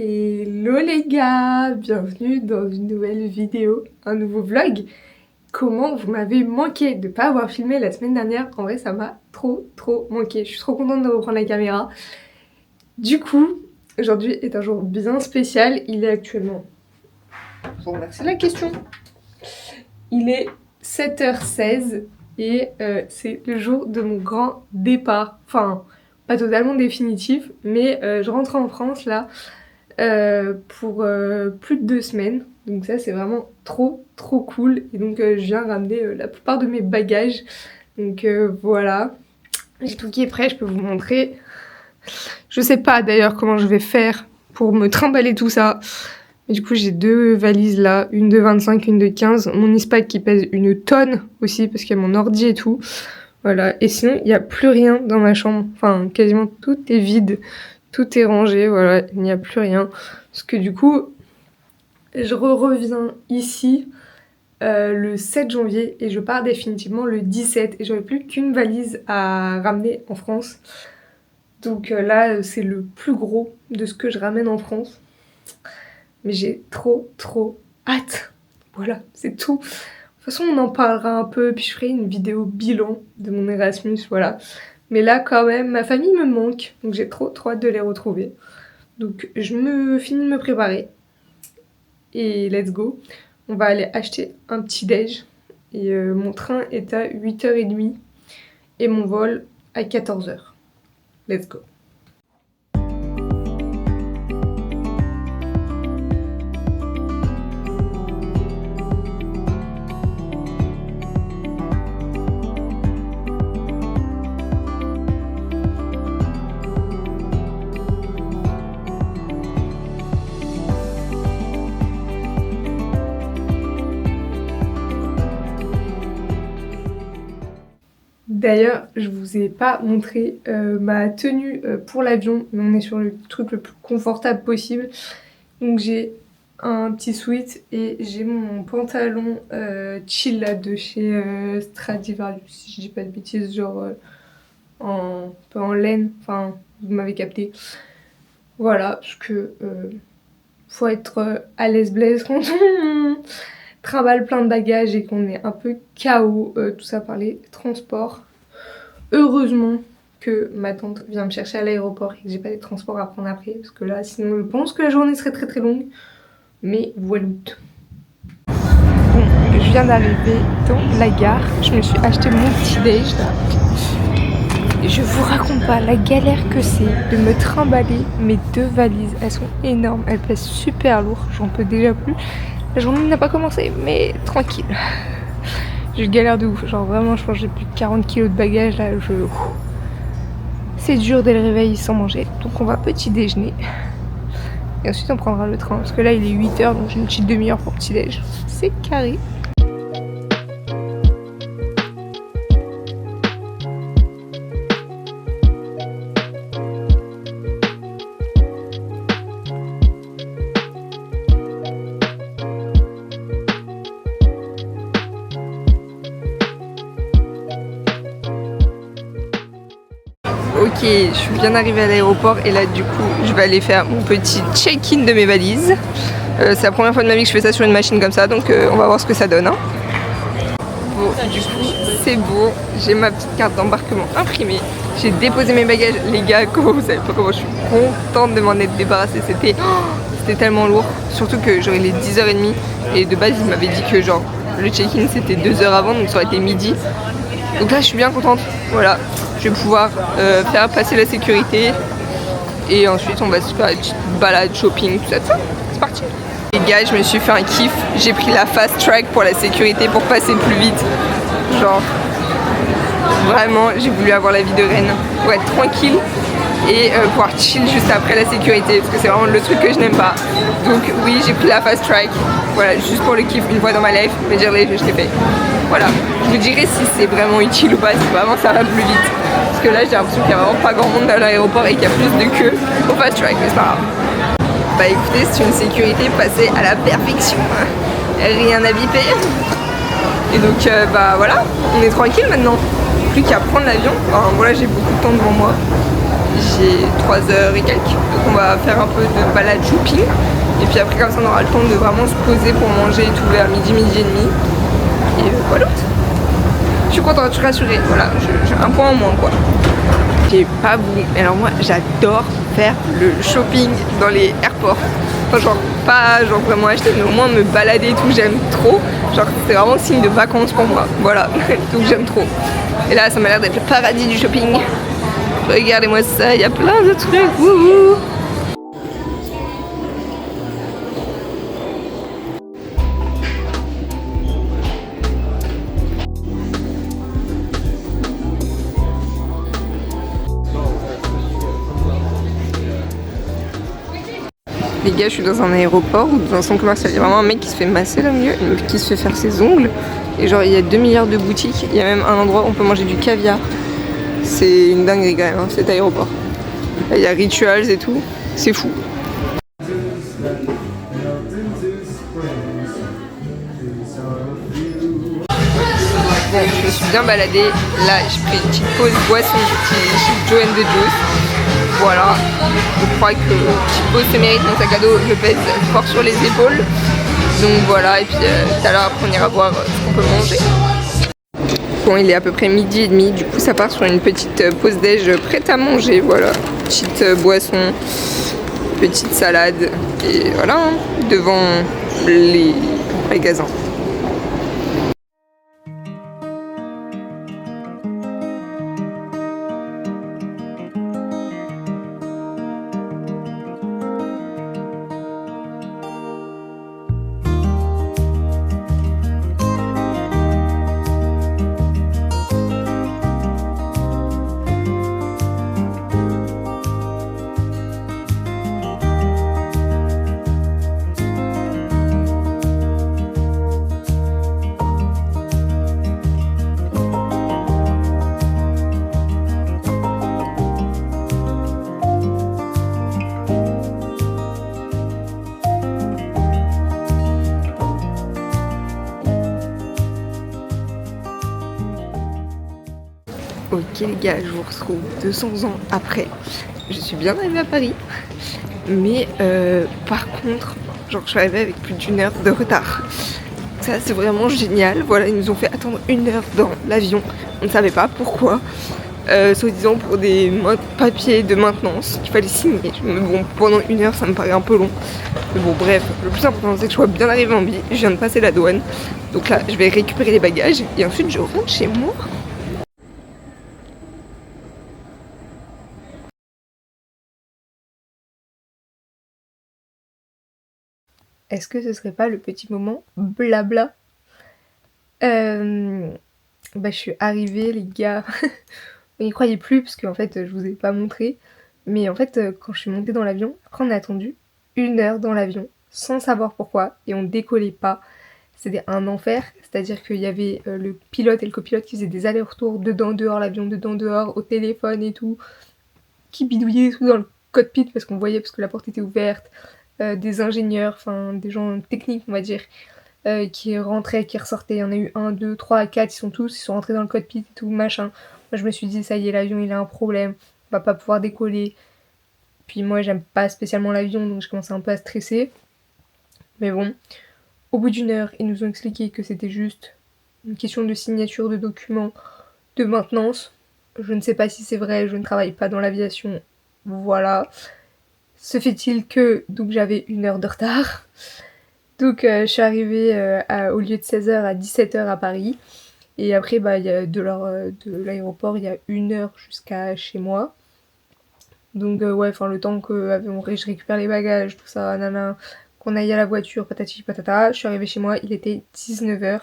Hello les gars, bienvenue dans une nouvelle vidéo, un nouveau vlog. Comment vous m'avez manqué de pas avoir filmé la semaine dernière. En vrai ça m'a trop manqué, je suis trop contente de reprendre la caméra. Du coup, aujourd'hui est un jour bien spécial, il est actuellement... Bon, c'est la question. Il est 7h16 et c'est le jour de mon grand départ. Enfin, pas totalement définitif, mais je rentre en France là. Pour plus de 2 semaines, donc ça c'est vraiment trop cool. Et donc je viens ramener la plupart de mes bagages, donc voilà, j'ai tout qui est prêt, je peux vous montrer. Je sais pas d'ailleurs comment je vais faire pour me trimballer tout ça, mais du coup j'ai 2 valises là, une de 25, une de 15, mon ispac qui pèse une tonne aussi parce qu'il y a mon ordi et tout, voilà. Et sinon il n'y a plus rien dans ma chambre, enfin quasiment tout est vide. Tout est rangé, voilà, il n'y a plus rien. Parce que du coup, je reviens ici le 7 janvier et je pars définitivement le 17. Et j'aurai plus qu'une valise à ramener en France. Donc là, c'est le plus gros de ce que je ramène en France. Mais j'ai trop hâte. Voilà, c'est tout. De toute façon, on en parlera un peu, puis je ferai une vidéo bilan de mon Erasmus, voilà. Mais là, quand même, ma famille me manque, donc j'ai trop hâte de les retrouver. Donc je finis de me préparer. Et let's go. On va aller acheter un petit déj. Et mon train est à 8h30. Et mon vol à 14h. Let's go. D'ailleurs, je vous ai pas montré ma tenue pour l'avion, mais on est sur le truc le plus confortable possible. Donc j'ai un petit sweat et j'ai mon pantalon chill là de chez Stradivarius, si je dis pas de bêtises, genre un peu en laine, enfin vous m'avez capté. Voilà, parce que faut être à l'aise blaise quand on trimballe plein de bagages et qu'on est un peu KO, tout ça par les transports. Heureusement que ma tante vient me chercher à l'aéroport et que j'ai pas des transports à prendre après, parce que là sinon je pense que la journée serait très longue. Mais voilà. Bon, je viens d'arriver dans la gare, je me suis acheté mon petit déj là. Je vous raconte pas la galère que c'est de me trimballer mes 2 valises, elles sont énormes, elles pèsent super lourd, j'en peux déjà plus. La journée n'a pas commencé, mais tranquille. Je galère de ouf, genre vraiment je pense que j'ai plus de 40 kilos de bagages là, c'est dur dès le réveil sans manger, donc on va petit déjeuner. Et ensuite on prendra le train, parce que là il est 8h, donc j'ai une petite demi-heure pour petit déj. C'est carré. Ok, je suis bien arrivée à l'aéroport et là du coup je vais aller faire mon petit check-in de mes valises. C'est la première fois de ma vie que je fais ça sur une machine comme ça, donc on va voir ce que ça donne. Hein. Bon, du coup c'est bon, j'ai ma petite carte d'embarquement imprimée. J'ai déposé mes bagages, les gars, comment vous savez pas comment je suis contente de m'en être débarrassée. C'était tellement lourd, surtout que j'aurais les 10h30 et de base ils m'avaient dit que genre le check-in c'était 2 heures avant, donc ça aurait été midi. Donc là je suis bien contente, voilà. Je vais pouvoir faire passer la sécurité et ensuite on va se faire une petite balade, shopping, tout ça, c'est parti. Les gars, je me suis fait un kiff, j'ai pris la fast track pour la sécurité pour passer plus vite. Genre, vraiment, j'ai voulu avoir la vie de reine pour être tranquille et pouvoir chill juste après la sécurité parce que c'est vraiment le truc que je n'aime pas. Donc oui, j'ai pris la fast track, voilà, juste pour le kiff une fois dans ma life, mais je l'ai fait. Voilà, je vous dirai si c'est vraiment utile ou pas, si vraiment ça va plus vite. Parce que là j'ai l'impression qu'il n'y a vraiment pas grand monde à l'aéroport et qu'il y a plus de queue au fast track, mais c'est pas grave. Bah écoutez, c'est une sécurité passée à la perfection, rien à biper. Et donc bah voilà, on est tranquille maintenant, plus qu'à prendre l'avion. Enfin voilà, j'ai beaucoup de temps devant moi. j'ai 3 heures et quelques. Donc on va faire un peu de balade shopping. Et puis après comme ça on aura le temps de vraiment se poser pour manger et tout vers midi, midi et demi. Et voilà. Je suis contente, je suis rassurée. Voilà, j'ai un point en moins quoi. J'ai pas voulu. Alors moi j'adore faire le shopping dans les airports. Enfin genre pas genre vraiment acheter mais au moins me balader et tout, j'aime trop. Genre c'est vraiment signe de vacances pour moi. Voilà, donc j'aime trop. Et là ça m'a l'air d'être le paradis du shopping. Regardez-moi ça, il y a plein de trucs. Wouhou. Les gars, je suis dans un aéroport ou dans un centre commercial. Il y a vraiment un mec qui se fait masser là au milieu, une meuf qui se fait faire ses ongles. Et genre, il y a 2 milliards de boutiques. Il y a même un endroit où on peut manger du caviar. C'est une dinguerie quand même, hein, cet aéroport. Là, il y a Rituals et tout. C'est fou. Bon, je me suis bien baladée. Là, j'ai pris une petite pause boisson chez Joe & the Juice. Voilà, je crois que petite pause se mérite, mon sac à dos, je pèse fort sur les épaules. Donc voilà, et puis tout à l'heure après on ira voir ce qu'on peut manger. Bon, il est à peu près midi et demi, du coup ça part sur une petite pause déj prête à manger, voilà. Petite boisson, petite salade, et voilà, hein, devant les magasins. Ok les gars, je vous retrouve 200 ans après. Je suis bien arrivée à Paris. Mais par contre, genre je suis arrivée avec plus d'1 heure de retard. Ça c'est vraiment génial. Voilà, ils nous ont fait attendre 1 heure dans l'avion. On ne savait pas pourquoi. Soi-disant pour des papiers de maintenance qu'il fallait signer. Mais bon, pendant 1 heure ça me paraît un peu long. Mais bon bref, le plus important c'est que je sois bien arrivée en vie. Je viens de passer la douane. Donc là je vais récupérer les bagages et ensuite je rentre chez moi. Est-ce que ce serait pas le petit moment blabla? Je suis arrivée les gars. Vous n'y croyez plus parce qu'en fait je vous ai pas montré. Mais en fait quand je suis montée dans l'avion, après on a attendu 1 heure dans l'avion sans savoir pourquoi et on décollait pas. C'était un enfer, c'est-à-dire qu'il y avait le pilote et le copilote qui faisaient des allers-retours dedans dehors l'avion, dedans dehors, au téléphone et tout, qui bidouillaient tout dans le cockpit parce qu'on voyait parce que la porte était ouverte. Des ingénieurs, enfin des gens techniques on va dire, qui rentraient, qui ressortaient. Il y en a eu 1, 2, 3, 4, ils sont rentrés dans le cockpit et tout, machin. Moi je me suis dit ça y est, l'avion il a un problème, on va pas pouvoir décoller. Puis moi j'aime pas spécialement l'avion donc je commençais un peu à stresser. Mais bon, au bout d'1 heure, ils nous ont expliqué que c'était juste une question de signature de documents de maintenance. Je ne sais pas si c'est vrai, je ne travaille pas dans l'aviation, voilà. Se fait-il que donc j'avais 1 heure de retard. Donc je suis arrivée au lieu de 16h à 17h à Paris. Et après y a de l'aéroport il y a 1 heure jusqu'à chez moi. Donc ouais, enfin le temps que je récupère les bagages, tout ça, nana, qu'on aille à la voiture, patati patata. Je suis arrivée chez moi, il était 19h.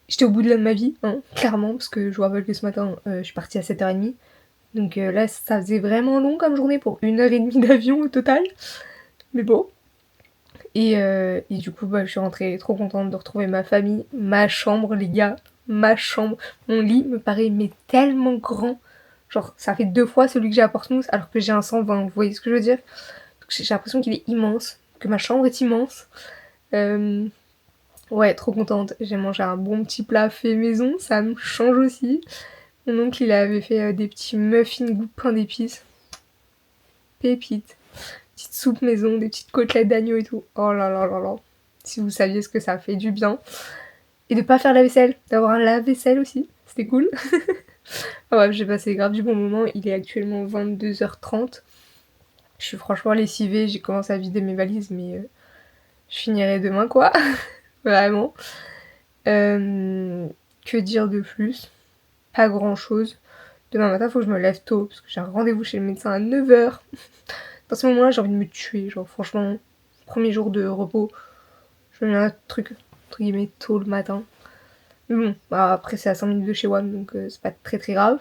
J'étais au bout de là de ma vie, hein, clairement, parce que je vous rappelle que ce matin je suis partie à 7h30. Donc là ça faisait vraiment long comme journée pour 1h30 d'avion au total. Mais bon. Et du coup je suis rentrée trop contente de retrouver ma famille, ma chambre les gars, ma chambre. Mon lit me paraît mais tellement grand. Genre ça fait 2 fois celui que j'ai à Portsmouth alors que j'ai un 120, vous voyez ce que je veux dire? Donc, j'ai l'impression qu'il est immense, que ma chambre est immense. Ouais, trop contente. J'ai mangé un bon petit plat fait maison, ça me change aussi. Mon oncle il avait fait des petits muffins goût pain d'épices. Pépite. Petite soupe maison, des petites côtelettes d'agneau et tout. Oh là là là là. Si vous saviez ce que ça fait du bien. Et de pas faire la vaisselle, d'avoir un lave-vaisselle aussi. C'était cool. Ah ouais, j'ai passé grave du bon moment. Il est actuellement 22h30. Je suis franchement lessivée. J'ai commencé à vider mes valises, mais je finirai demain quoi. Vraiment. Que dire de plus? Pas grand chose. Demain matin, faut que je me lève tôt parce que j'ai un rendez-vous chez le médecin à 9h. Dans ce moment-là, j'ai envie de me tuer. Genre, franchement, premier jour de repos, je me mets un truc, entre guillemets, tôt le matin. Mais bon, bah, après, c'est à 5 minutes de chez WAM, donc c'est pas très très grave.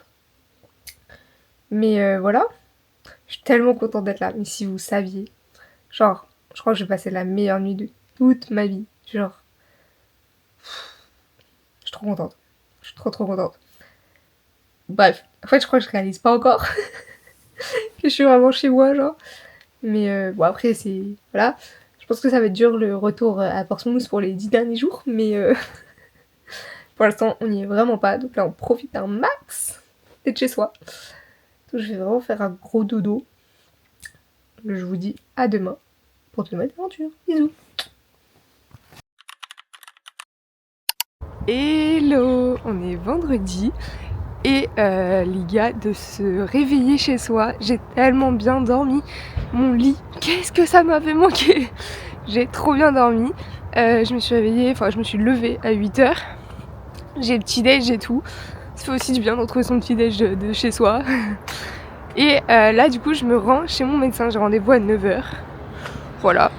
Mais voilà, je suis tellement contente d'être là. Mais si vous saviez, genre, je crois que j'ai passé la meilleure nuit de toute ma vie. Genre, je suis trop contente. Je suis trop trop contente. Bref, en fait, je crois que je réalise pas encore que je suis vraiment chez moi, genre. Mais bon, après, c'est. Voilà. Je pense que ça va être dur le retour à Portsmouth pour les 10 derniers jours, mais pour l'instant, on n'y est vraiment pas. Donc là, on profite un max d'être chez soi. Donc je vais vraiment faire un gros dodo. Je vous dis à demain pour de nouvelles aventures. Bisous. Hello, on est vendredi et les gars, de se réveiller chez soi, j'ai tellement bien dormi. Mon lit, qu'est-ce que ça m'avait manqué. J'ai trop bien dormi. Je me suis réveillée, enfin je me suis levée à 8h. J'ai le petit déj et tout. Ça fait aussi du bien de retrouver son petit déj de chez soi. Et là du coup je me rends chez mon médecin, j'ai rendez-vous à 9h. Voilà.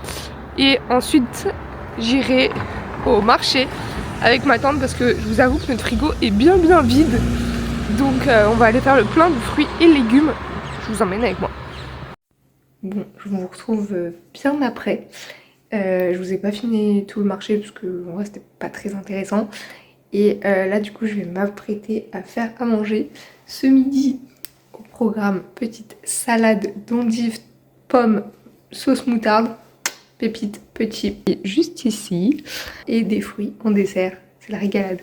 Et ensuite j'irai au marché avec ma tante parce que je vous avoue que notre frigo est bien vide. Donc on va aller faire le plein de fruits et légumes. Je vous emmène avec moi. Bon, je vous retrouve bien après. Je vous ai pas filmé tout le marché parce que en vrai c'était pas très intéressant. Et là du coup je vais m'apprêter à faire à manger. Ce midi au programme, petite salade d'endives, pommes, sauce moutarde, pépites, petit juste ici. Et des fruits en dessert, c'est la régalade.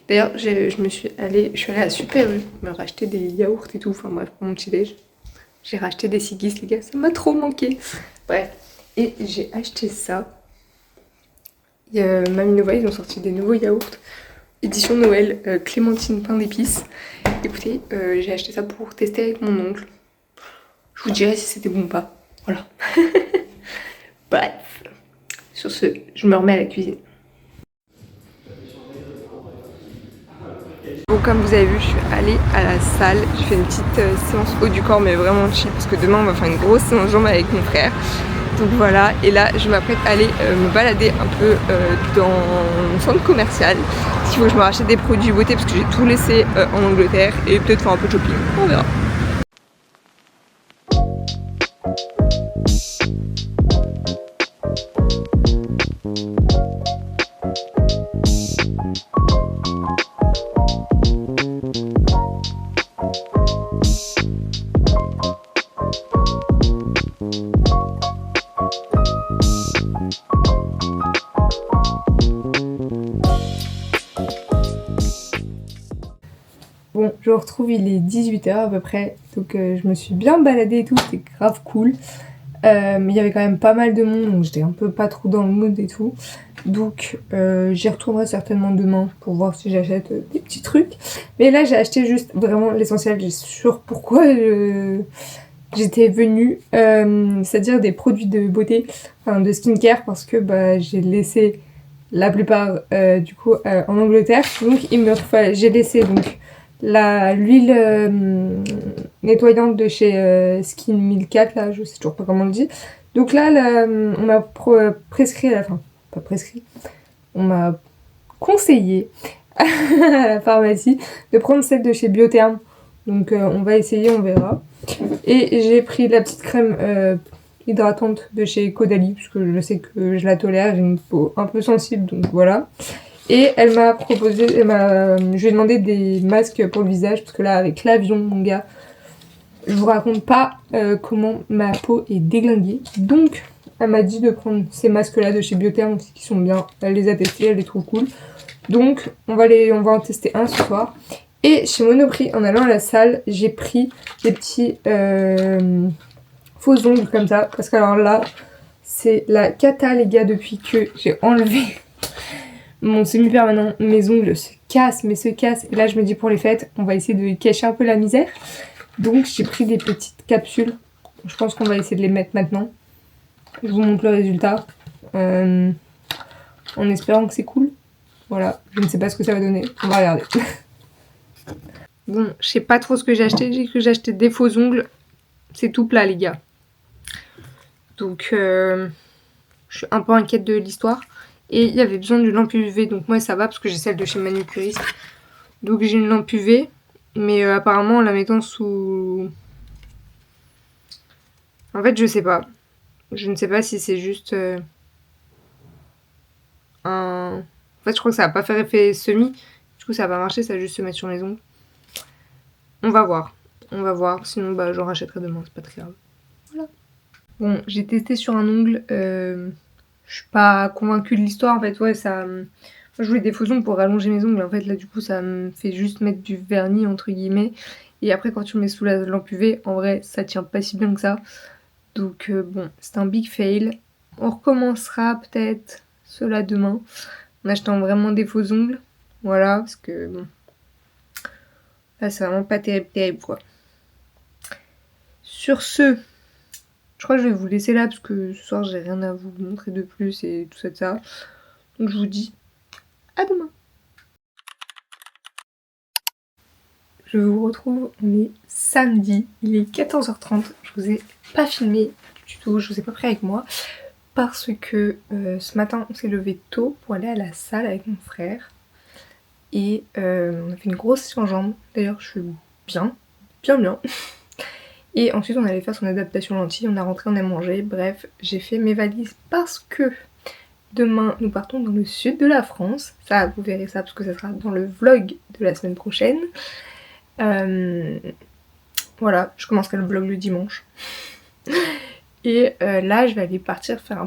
D'ailleurs je suis allée à Super U me racheter des yaourts et tout, enfin bref pour mon petit déj. J'ai racheté des Sigis les gars, ça m'a trop manqué. Bref, et j'ai acheté ça. Mamie Nova, ils ont sorti des nouveaux yaourts. Édition Noël, clémentine pain d'épices. Écoutez, j'ai acheté ça pour tester avec mon oncle. Je vous dirai si c'était bon ou pas. Voilà. Bref. Sur ce, je me remets à la cuisine. Bon, comme vous avez vu, je suis allée à la salle. J'ai fait une petite séance haut du corps, mais vraiment chill, parce que demain on va faire une grosse séance jambes avec mon frère. Donc voilà, et là je m'apprête à aller me balader un peu dans mon centre commercial. Il faut que je me rachète des produits beauté parce que j'ai tout laissé en Angleterre et peut-être faire un peu de shopping, on verra. Bon, je vous retrouve, il est 18h à peu près, donc je me suis bien baladée et tout, c'était grave cool. Mais il y avait quand même pas mal de monde, donc j'étais un peu pas trop dans le mood et tout. Donc j'y retournerai certainement demain pour voir si j'achète des petits trucs. Mais là j'ai acheté juste vraiment l'essentiel, j'ai sûr pourquoi j'étais venue. C'est-à-dire des produits de beauté, enfin de skincare, parce que bah, j'ai laissé la plupart du coup en Angleterre. Donc j'ai laissé donc l'huile nettoyante de chez Skin 1004, là, je sais toujours pas comment on le dit. Donc là, on m'a prescrit, enfin, pas prescrit, on m'a conseillé à la pharmacie de prendre celle de chez Biotherm. Donc on va essayer, on verra. Et j'ai pris la petite crème hydratante de chez Caudalie, parce que je sais que je la tolère, j'ai une peau un peu sensible, donc voilà. Et elle m'a proposé, je lui ai demandé des masques pour le visage, parce que là, avec l'avion, mon gars, je vous raconte pas comment ma peau est déglinguée. Donc, elle m'a dit de prendre ces masques-là de chez Biotherm, qui sont bien. Elle les a testés, elle les trouve cool. Donc, on va en tester un ce soir. Et chez Monoprix, en allant à la salle, j'ai pris des petits faux ongles comme ça. Parce que alors là, c'est la cata les gars depuis que j'ai enlevé mon semi-permanent. Mes ongles se cassent, mais se cassent. Et là je me dis pour les fêtes, on va essayer de cacher un peu la misère. Donc j'ai pris des petites capsules. Je pense qu'on va essayer de les mettre maintenant. Je vous montre le résultat. En espérant que c'est cool. Voilà, je ne sais pas ce que ça va donner. On va regarder. Bon, je sais pas trop ce que j'ai acheté. J'ai cru que j'ai acheté des faux ongles. C'est tout plat les gars. Donc je suis un peu inquiète de l'histoire. Et il y avait besoin d'une lampe UV. Donc moi ça va parce que j'ai celle de chez Manucuriste. Donc j'ai une lampe UV. Mais apparemment en la mettant sous... En fait je sais pas. Je ne sais pas si c'est juste un... En fait je crois que ça va pas faire effet semi. Du coup ça va pas marcher, ça va juste se mettre sur mes ongles. On va voir. On va voir. Sinon bah j'en rachèterai demain, c'est pas très grave. Voilà. Bon, j'ai testé sur un ongle. Je suis pas convaincue de l'histoire en fait. Ouais, ça... Moi je voulais des faux ongles pour rallonger mes ongles. En fait là du coup ça me fait juste mettre du vernis entre guillemets. Et après quand tu le mets sous la lampe UV, en vrai ça tient pas si bien que ça. Donc bon, c'est un big fail. On recommencera peut-être cela demain. En achetant vraiment des faux ongles. Voilà, parce que bon... Là c'est vraiment pas terrible quoi. Sur ce, je crois que je vais vous laisser là parce que ce soir j'ai rien à vous montrer de plus et tout ça de ça. Donc je vous dis à demain. Je vous retrouve, on est samedi, il est 14h30. Je vous ai pas filmé du tout, je vous ai pas pris avec moi. Parce que ce matin on s'est levé tôt pour aller à la salle avec mon frère. Et on a fait une grosse séance en jambes. D'ailleurs je suis bien. Et ensuite on allait faire son adaptation lentille, on a rentré, on a mangé. Bref, j'ai fait mes valises parce que demain nous partons dans le sud de la France. Ça vous verrez ça parce que ça sera dans le vlog de la semaine prochaine. Voilà, je commencerai le vlog le dimanche. Et là je vais aller partir faire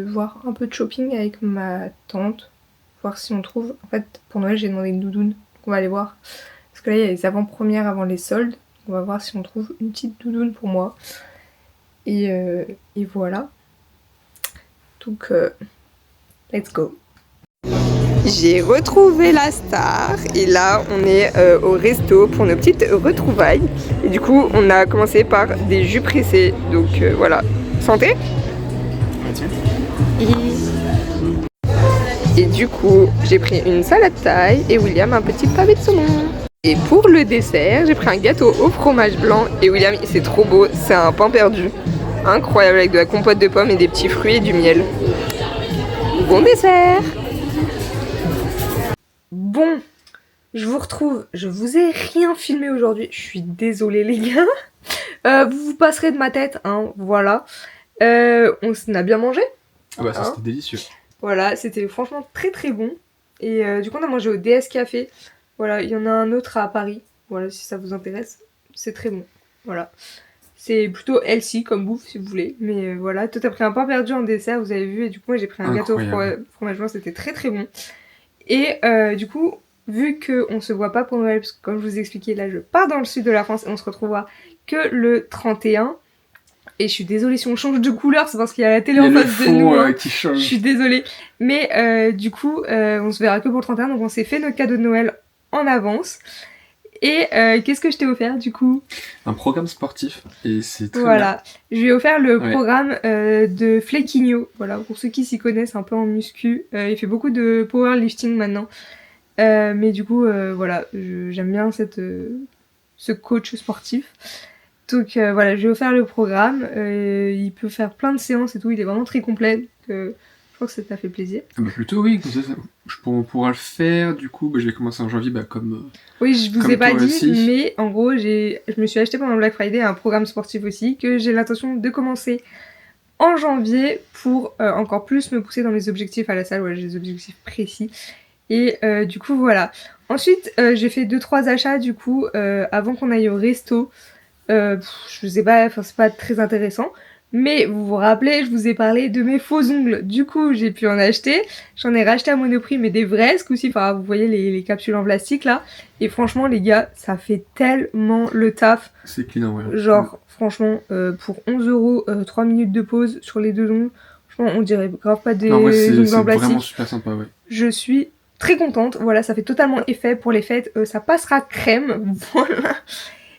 voir un peu de shopping avec ma tante. Voir si on trouve... En fait pour Noël j'ai demandé une doudoune. Donc on va aller voir. Parce que là il y a les avant-premières avant les soldes. On va voir si on trouve une petite doudoune pour moi. Et voilà. Donc let's go. J'ai retrouvé la star et là on est au resto pour nos petites retrouvailles. Et du coup on a commencé par des jus pressés. Donc voilà. Santé. Et du coup j'ai pris une salade thaï et William un petit pavé de saumon. Et pour le dessert j'ai pris un gâteau au fromage blanc. Et William c'est trop beau, c'est un pain perdu. Incroyable avec de la compote de pommes et des petits fruits et du miel. Bon dessert. Bon, je vous retrouve, je vous ai rien filmé aujourd'hui, je suis désolée les gars. Vous vous passerez de ma tête, hein, voilà. On a bien mangé. Ah bah ça hein. c'était délicieux. Voilà, c'était franchement très bon. Et du coup on a mangé au DS Café. Voilà, il y en a un autre à Paris. Voilà, si ça vous intéresse, c'est très bon. Voilà. C'est plutôt healthy comme bouffe si vous voulez. Mais voilà, toi t'as pris un pain perdu en dessert, vous avez vu. Et du coup moi j'ai pris un gâteau au fromage blanc, c'était très bon. Et du coup, vu qu'on se voit pas pour Noël, parce que comme je vous ai expliqué, là je pars dans le sud de la France et on se retrouvera que le 31. Et je suis désolée si on change de couleur, c'est parce qu'il y a la télé en face de nous. Hein. Qui change. Je suis désolée. Mais du coup, on se verra que pour le 31, donc on s'est fait notre cadeau de Noël en avance. Et qu'est-ce que je t'ai offert du coup? Un programme sportif, et c'est très Voilà, je lui ai offert le Ouais. programme de Flequinho. Voilà, pour ceux qui s'y connaissent un peu en muscu. Il fait beaucoup de powerlifting maintenant. Mais du coup, voilà, j'aime bien ce coach sportif. Donc voilà, je lui ai offert le programme. Il peut faire plein de séances et tout, il est vraiment très complet. Je crois que ça t'a fait plaisir. Ah bah plutôt oui, comme ça, on pourra le faire. Du coup, bah, je vais commencer en janvier comme... Oui, je vous comme ai pas toi dit, aussi. mais en gros, je me suis acheté pendant le Black Friday un programme sportif aussi, que j'ai l'intention de commencer en janvier pour encore plus me pousser dans mes objectifs à la salle. Ouais, j'ai des objectifs précis. Et du coup, voilà. Ensuite, j'ai fait 2-3 achats du coup avant qu'on aille au resto. Je sais pas, enfin c'est pas très intéressant. Mais vous vous rappelez, je vous ai parlé de mes faux ongles. Du coup, j'ai pu en acheter. J'en ai racheté à Monoprix, mais des vrais, ce coup-ci. Enfin, vous voyez les capsules en plastique là. Et franchement, les gars, ça fait tellement le taf. C'est clean, ouais. Genre, franchement, pour 11 €, 3 minutes de pause sur les 2 ongles. Franchement, on dirait grave pas des ongles en plastique. C'est vraiment super sympa, ouais. Je suis très contente. Voilà, ça fait totalement effet pour les fêtes. Ça passera crème. Voilà.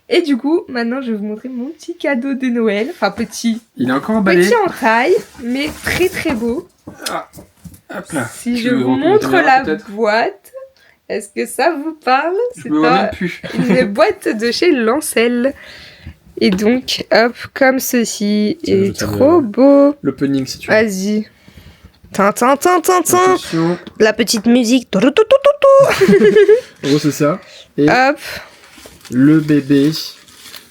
Et du coup, maintenant, je vais vous montrer mon petit cadeau de Noël. Enfin, petit. Il est encore emballé. Petit en taille, mais très très beau. Ah, hop là. Si je vous montre la boîte, est-ce que ça vous parle? Je me vois même plus. Une boîte de chez Lancel. Et donc, hop, comme ceci. Il est trop beau. L'opening, si tu veux. Vas-y. Tintin. Attention. La petite musique. En gros, c'est ça. Et hop. Le bébé.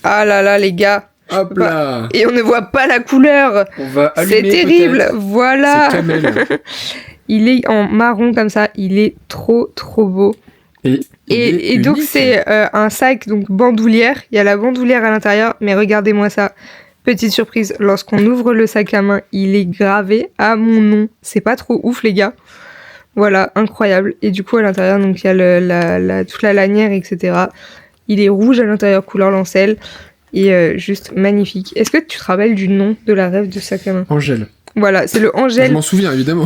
Ah là là, les gars. Hop là. Et on ne voit pas la couleur. On va allumer. C'est terrible. Voilà. C'est camel. Il est en marron comme ça. Il est trop beau. Et donc c'est un sac donc bandoulière. Il y a la bandoulière à l'intérieur. Mais regardez-moi ça. Petite surprise. Lorsqu'on ouvre le sac à main, il est gravé à mon nom. C'est pas trop ouf, les gars. Voilà, incroyable. Et du coup à l'intérieur donc il y a toute la lanière, etc. Il est rouge à l'intérieur, couleur Lancel. Et juste magnifique. Est-ce que tu te rappelles du nom de la rêve de sac à main? Angèle. Voilà, c'est le Angèle. Je m'en souviens, évidemment.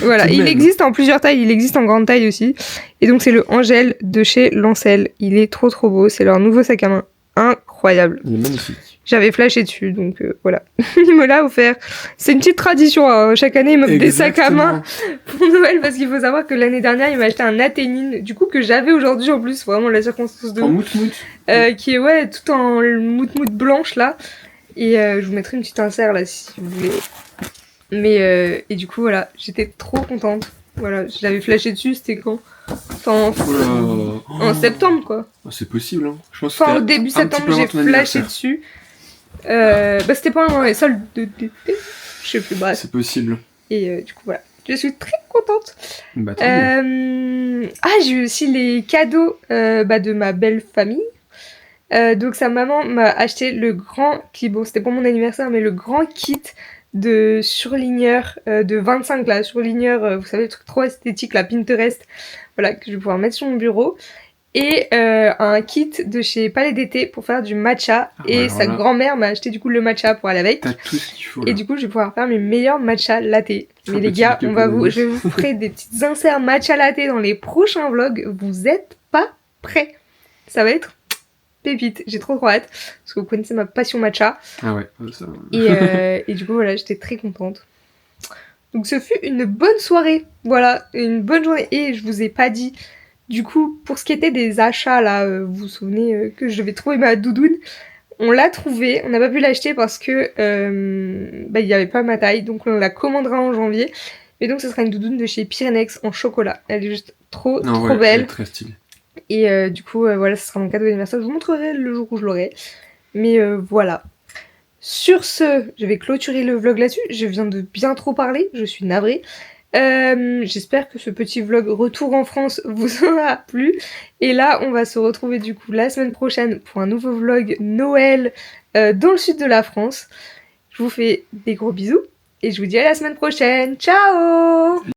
Voilà, il existe en plusieurs tailles. Il existe en grande taille aussi. Et donc, c'est le Angèle de chez Lancel. Il est trop beau. C'est leur nouveau sac à main. Incroyable. Il est magnifique. J'avais flashé dessus, donc voilà. Il me l'a offert. C'est une petite tradition. Hein. Chaque année, il m'offre des sacs à main pour Noël, parce qu'il faut savoir que l'année dernière, il m'a acheté un Athénine, du coup que j'avais aujourd'hui en plus, vraiment la circonstance de en mout qui est tout en mout blanche là. Et je vous mettrai une petite insert là si vous voulez. Mais et du coup voilà, j'étais trop contente. Voilà, je l'avais flashé dessus. C'était quand? En septembre quoi. C'est possible, hein. Je pense au début septembre, j'ai flashé dessus. C'était pendant les soldes d'été. Je sais plus, bref. C'est possible. Et du coup, voilà. Je suis très contente. Bah, j'ai eu aussi les cadeaux de ma belle famille. Donc, sa maman m'a acheté le grand kit. Bon, c'était pour mon anniversaire, mais le grand kit de surligneur de 25 là. Surligneur, vous savez, le truc trop esthétique, la Pinterest. Voilà, que je vais pouvoir mettre sur mon bureau. Et un kit de chez Palais d'été pour faire du matcha. Et sa grand-mère m'a acheté du coup le matcha pour aller avec. T'as tout ce qu'il faut. Là. Et du coup, je vais pouvoir faire mes meilleurs matcha latte. Mais les gars, je vous ferai des petites inserts matcha latte dans les prochains vlogs. Vous êtes pas prêts. Ça va être pépite. J'ai trop hâte. Parce que vous connaissez ma passion matcha. Ah ouais, ça. Et du coup, voilà, j'étais très contente. Donc ce fut une bonne soirée. Voilà, une bonne journée. Et je vous ai pas dit... Du coup, pour ce qui était des achats, là, vous vous souvenez que je devais trouver ma doudoune, on l'a trouvée, on n'a pas pu l'acheter parce que il n'y avait pas ma taille, donc on la commandera en janvier. Mais donc ce sera une doudoune de chez Pyrenex en chocolat. Elle est juste trop belle. Elle est très stylée. Et du coup, voilà, ce sera mon cadeau d'anniversaire. Je vous montrerai le jour où je l'aurai. Mais voilà. Sur ce, je vais clôturer le vlog là-dessus. Je viens de bien trop parler, je suis navrée. J'espère que ce petit vlog retour en France vous aura plu. Et là, on va se retrouver du coup la semaine prochaine pour un nouveau vlog Noël dans le sud de la France. Je vous fais des gros bisous et je vous dis à la semaine prochaine. Ciao!